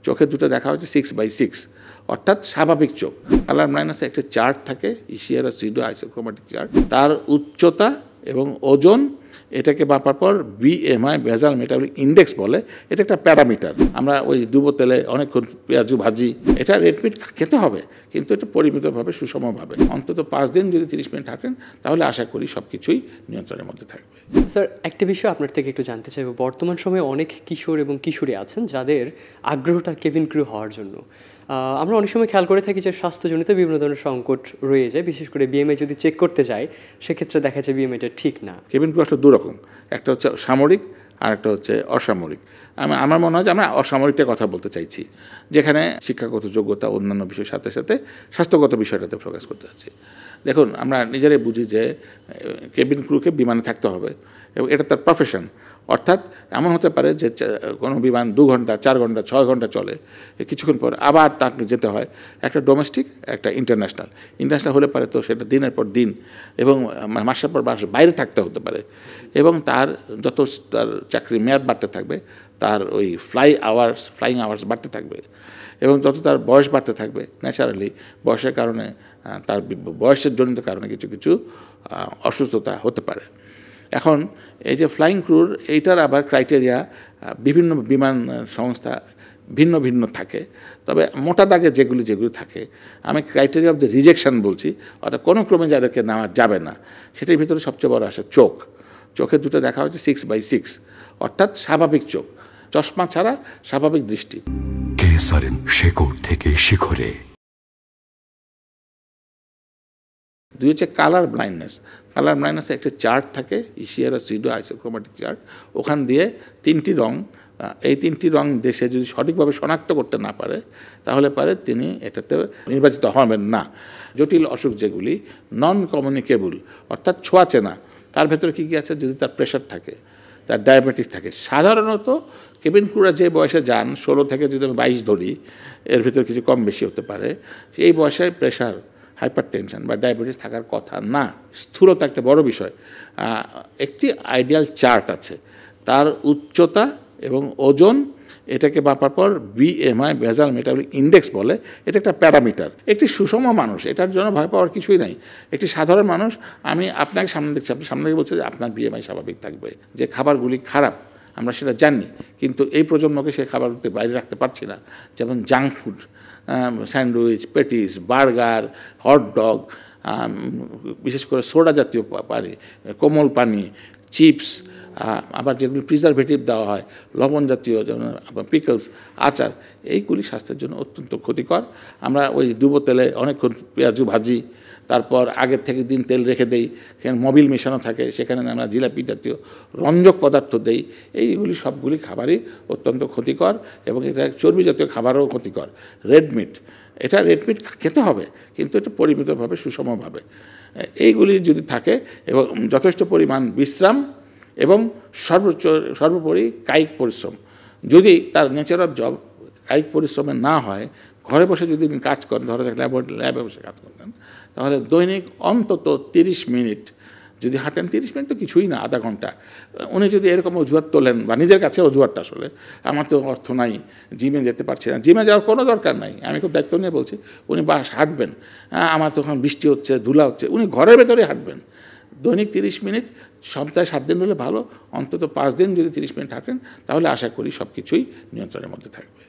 চোখে দুটো দেখা হচ্ছে 6/6, অর্থাৎ স্বাভাবিক চোখ। কালার ব্লাইন্ডনেসে একটা চার্ট থাকে, ইশিয়ারা সিডো আইসোক্রোমাটিক চার্ট। তার উচ্চতা এবং ওজন, এটাকে মাপার পর বিএমআই বেসাল মেটাবলিক ইন্ডেক্স বলে। এটা একটা প্যারামিটার। আমরা ওই ডুবো তেলে অনেকক্ষণ পেঁয়াজু ভাজি, এটা রেড মিট খেতে হবে, কিন্তু এটা পরিমিতভাবে সুষমভাবে অন্তত 5 দিন যদি 30 মিনিট হাঁটেন, তাহলে আশা করি সব কিছুই নিয়ন্ত্রণের মধ্যে থাকবে। স্যার, একটা বিষয় আপনার থেকে একটু জানতে চাইব। বর্তমান সময়ে অনেক কিশোর এবং কিশোরী আছেন যাদের আগ্রহটা কেবিন ক্রু হওয়ার জন্য। আমরা অনেক সময় খেয়াল করে থাকি যে স্বাস্থ্যজনিত বিভিন্ন ধরনের সংকট রয়ে যায়, বিশেষ করে বিএমআই যদি চেক করতে যায় সেক্ষেত্রে দেখা যায় বিএমআইটা ঠিক না। কেবিন ক্রু আসলে দুরকম, একটা হচ্ছে সামরিক আর একটা হচ্ছে অসামরিক। আমার মনে হয় যে আমরা অসামরিকটার কথা বলতে চাইছি, যেখানে শিক্ষাগত যোগ্যতা অন্যান্য বিষয়ের সাথে সাথে স্বাস্থ্যগত বিষয়টাতে ফোকাস করতে চাচ্ছি। দেখুন, আমরা নিজেরাই বুঝি যে কেবিন ক্রুকে বিমানে থাকতে হবে এবং এটা তার প্রফেশন। অর্থাৎ এমন হতে পারে যে কোনো বিমান 2 ঘন্টা, 4 ঘন্টা, 6 ঘন্টা চলে, কিছুক্ষণ পর আবার তাকে যেতে হয়। একটা ডোমেস্টিক, একটা ইন্টারন্যাশনাল হলে পারে তো সেটা দিনের পর দিন এবং মাসের পর মাস বাইরে থাকতে হতে পারে। এবং তার যত তার চাকরির মেয়াদ বাড়তে থাকবে, তার ওই ফ্লাইং আওয়ার্স বাড়তে থাকবে এবং যত তার বয়স বাড়তে থাকবে, ন্যাচারালি বয়সের কারণে, তার বয়সের জনিত কারণে কিছু কিছু অসুস্থতা হতে পারে। এখন এই যে ফ্লাইং ক্রুর, এইটার আবার ক্রাইটেরিয়া বিভিন্ন বিমান সংস্থা ভিন্ন ভিন্ন থাকে। তবে মোটা দাগে যেগুলি থাকে, আমি ক্রাইটেরিয়া অফ দ্য রিজেকশন বলছি, অর্থাৎ কোনো ক্রমে যাদেরকে নেওয়া যাবে না, সেটার ভিতরে সবচেয়ে বড় আসে চোখে দুটো দেখা হচ্ছে 6/6, অর্থাৎ স্বাভাবিক চোখ, চশমা ছাড়া স্বাভাবিক দৃষ্টি। কেসারেন শেকড় থেকে শিখরে। 2 হচ্ছে কালার ব্লাইন্ডনেস। কালার ব্লাইন্ডনেসে একটা চার্ট থাকে, ইশিয়ারা সিডো আইসোক্রোমাটিক চার্ট। ওখান দিয়ে 3টি রং, এই 3টি রং দেশে যদি সঠিকভাবে শনাক্ত করতে না পারে, তাহলে তিনি এটাতে নির্বাচিত হবেন না। জটিল অসুখ যেগুলি নন কমিউনিকেবল, অর্থাৎ ছোঁয়া চেনা, তার ভেতরে কী কী আছে, যদি তার প্রেশার থাকে, তার ডায়াবেটিস থাকে। সাধারণত কেবিন ক্রুরা যে বয়সে যান, 16 থেকে যদি আমি 22 ধরি, এর ভিতরে কিছু কম বেশি হতে পারে, এই বয়সে প্রেশার, হাইপার টেনশন বা ডায়াবেটিস থাকার কথা না। স্থূলতা একটা বড় বিষয়। একটি আইডিয়াল চার্ট আছে, তার উচ্চতা এবং ওজন, এটাকে মাপার পর বিএমআই বেসাল মেটাবলিক ইন্ডেক্স বলে। এটা একটা প্যারামিটার। একটি সুষম মানুষ, এটার জন্য ভয় পাওয়ার কিছুই নাই। একটি সাধারণ মানুষ, আমি আপনাকে সামনে দেখছি, আপনি সামনে বলছে যে আপনার বিএমআই স্বাভাবিক থাকবে। যে খাবারগুলি খারাপ আমরা সেটা জানি, কিন্তু এই প্রজন্মকে সেই খাবারগুলি বাইরে রাখতে পারছি না। যেমন junk food, sandwich, patties, burger, hot dog, বিশেষ করে সোডা জাতীয় পানি, কোমল পানি, চিপস, আবার যেগুলি প্রিজারভেটিভ দেওয়া হয়, লবণ জাতীয়, যেমন পিকলস, আচার, এইগুলি স্বাস্থ্যের জন্য অত্যন্ত ক্ষতিকর। আমরা ওই ডুবো তেলে অনেকক্ষণ পেঁয়াজু ভাজি, তারপর আগের থেকে দিন তেল রেখে দেই, সেখানে মোবিল মেশানো থাকে, সেখানে আমরা জিলাপি জাতীয় রঞ্জক পদার্থ দেই। এইগুলি সবগুলি খাবারই অত্যন্ত ক্ষতিকর এবং এটা চর্বি জাতীয় খাবারও ক্ষতিকর। রেড মিট খেতে হবে, কিন্তু এটা পরিমিতভাবে সুষমভাবে। এইগুলি যদি থাকে এবং যথেষ্ট পরিমাণ বিশ্রাম এবং সর্বোপরি কায়িক পরিশ্রম, যদি তার নেচার অফ জব কায়িক পরিশ্রমে না হয়, ঘরে বসে যদি কাজ করেন, ধরো ল্যাবে বসে কাজ করতেন, তাহলে দৈনিক অন্তত 30 মিনিট যদি হাঁটেন, 30 মিনিট তো কিছুই না, আধা ঘন্টা। উনি যদি এরকম অজুহাত তোলেন, বা নিজের কাছে অজুহাতটা, আসলে আমার তো অর্থ নাই, জিমে যেতে পারছি না, জিমে যাওয়ার কোনো দরকার নাই, আমি খুব দায়িত্ব নিয়ে বলছি। উনি হাঁটবেন, আমার তখন বৃষ্টি হচ্ছে, ধুলা হচ্ছে, উনি ঘরের ভেতরে হাঁটবেন দৈনিক 30 মিনিট, সপ্তাহে 7 দিন হলে ভালো, অন্তত 5 দিন যদি 30 মিনিট হাঁটেন, তাহলে আশা করি সব কিছুই নিয়ন্ত্রণের মধ্যে থাকবে।